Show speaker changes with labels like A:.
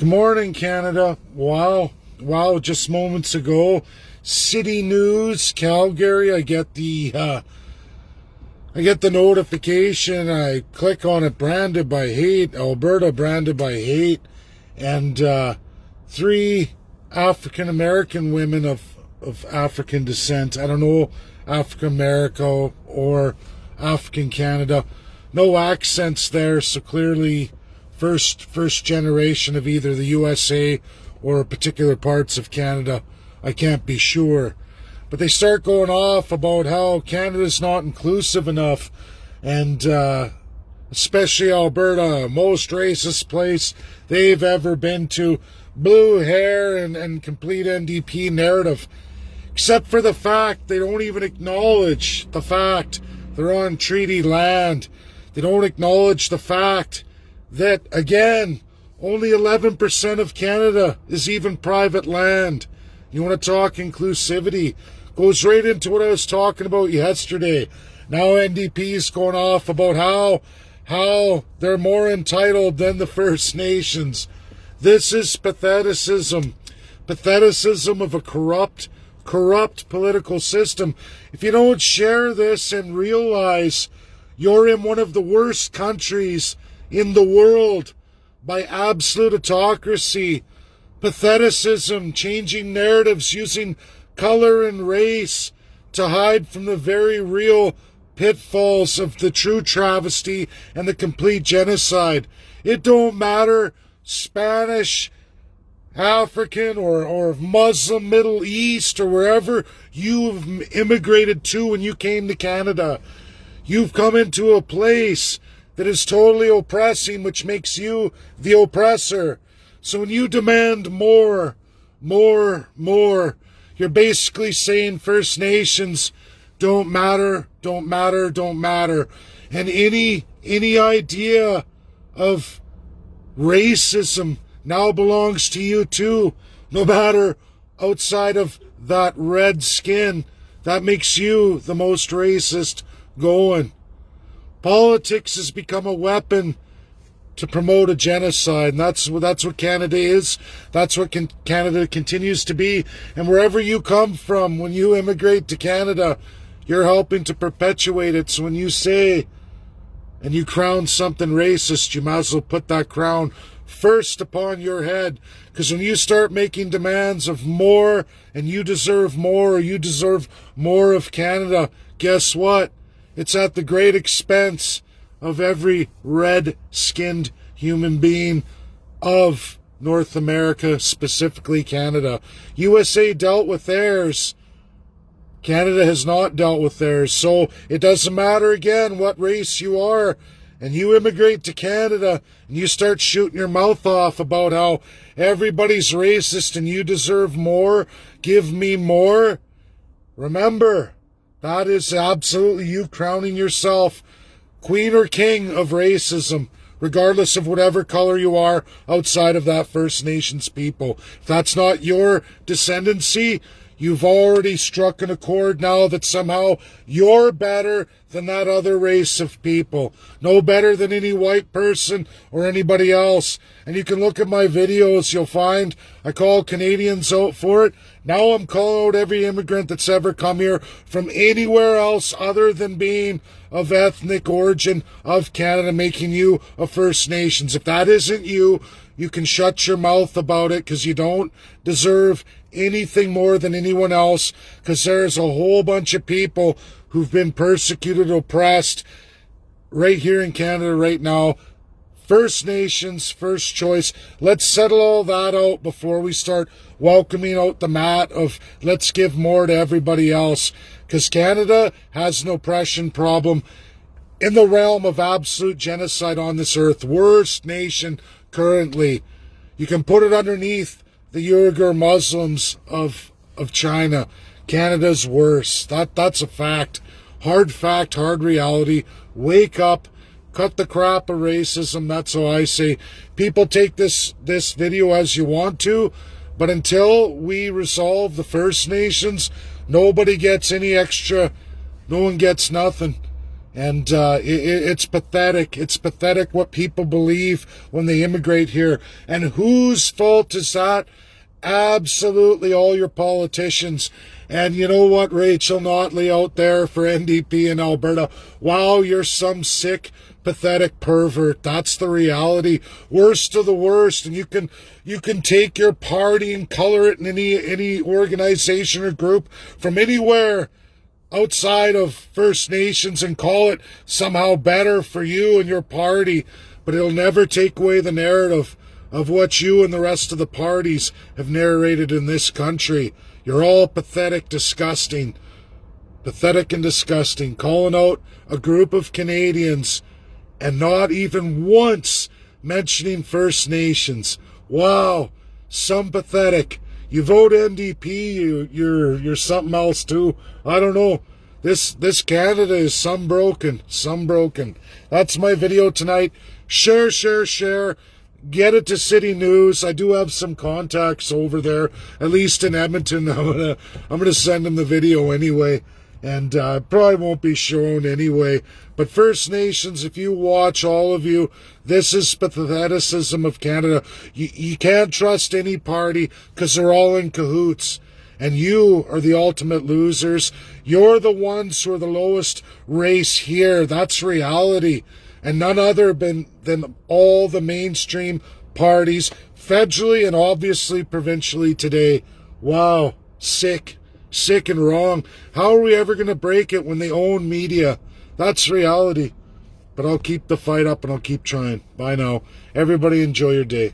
A: Good morning, Canada. Wow, just moments ago, City News, Calgary. I get the notification. I click on it, branded by hate, Alberta branded by hate, and 3 African American women of African descent. I don't know, African America or African Canada. No accents there, so clearly first generation of either the USA or particular parts of Canada. I can't be sure. But they start going off about how Canada's not inclusive enough, and especially Alberta, most racist place they've ever been to. Blue hair and complete NDP narrative. Except for the fact they don't even acknowledge the fact they're on treaty land. They don't acknowledge the fact that, again, only 11% of Canada is even private land. You want to talk inclusivity? Goes right into what I was talking about yesterday. Now NDP is going off about how they're more entitled than the First Nations. This is patheticism. Patheticism of a corrupt political system. If you don't share this and realize you're in one of the worst countries in the world by absolute autocracy, patheticism, changing narratives, using color and race to hide from the very real pitfalls of the true travesty and the complete genocide. It don't matter, Spanish, African, or Muslim, Middle East, or wherever you've immigrated to when you came to Canada. You've come into a place that is totally oppressing, which makes you the oppressor. So when you demand more, you're basically saying First Nations don't matter. And any idea of racism now belongs to you too, no matter outside of that red skin. That makes you the most racist going. Politics has become a weapon to promote a genocide, and that's what Canada is. That's what Canada continues to be. And wherever you come from, when you immigrate to Canada, you're helping to perpetuate it. So when you say and you crown something racist, you might as well put that crown first upon your head. Because when you start making demands of more, and you deserve more, or you deserve more of Canada, guess what? It's at the great expense of every red-skinned human being of North America, specifically Canada. USA dealt with theirs. Canada has not dealt with theirs. So it doesn't matter, again, what race you are. And you immigrate to Canada and you start shooting your mouth off about how everybody's racist and you deserve more, give me more. Remember, that is absolutely you crowning yourself queen or king of racism, regardless of whatever color you are outside of that First Nations people. If that's not your descendancy, you've already struck an accord now that somehow you're better than that other race of people. No better than any white person or anybody else. And you can look at my videos, you'll find I call Canadians out for it. Now I'm calling out every immigrant that's ever come here from anywhere else other than being of ethnic origin of Canada, making you a First Nations. If that isn't you, you can shut your mouth about it, because you don't deserve anything more than anyone else, because there's a whole bunch of people who've been persecuted, oppressed right here in Canada right now. First Nations, first choice. Let's settle all that out before we start welcoming out the mat of let's give more to everybody else, because Canada has an oppression problem in the realm of absolute genocide on this earth. Worst nation currently. You can put it underneath the Uyghur Muslims of China. Canada's worse. That's a fact. Hard reality. Wake up. Cut the crap of racism. That's how I say. People take this video as you want to, but until we resolve the First Nations, nobody gets any extra. No one gets nothing. And it's pathetic. It's pathetic what people believe when they immigrate here. And whose fault is that? Absolutely all your politicians. And you know what, Rachel Notley out there for NDP in Alberta? Wow, you're some sick, pathetic pervert. That's the reality. Worst of the worst. And you can take your party and color it in any organization or group from anywhere outside of First Nations and call it somehow better for you and your party, but it'll never take away the narrative of what you and the rest of the parties have narrated in this country. You're all pathetic, disgusting. Pathetic and disgusting. Calling out a group of Canadians and not even once mentioning First Nations. Wow, some pathetic. You vote NDP, you're something else too. I don't know. This Canada is some broken. That's my video tonight. Share. Get it to City News. I do have some contacts over there, at least in Edmonton. I'm gonna send them the video anyway, and probably won't be shown anyway. But First Nations, if you watch, all of you, this is patheticism of Canada. You can't trust any party because they're all in cahoots. And you are the ultimate losers. You're the ones who are the lowest race here. That's reality. And none other than all the mainstream parties, federally and obviously provincially today. Wow, sick and wrong. How are we ever going to break it when they own media? That's reality. But I'll keep the fight up and I'll keep trying. Bye now. Everybody enjoy your day.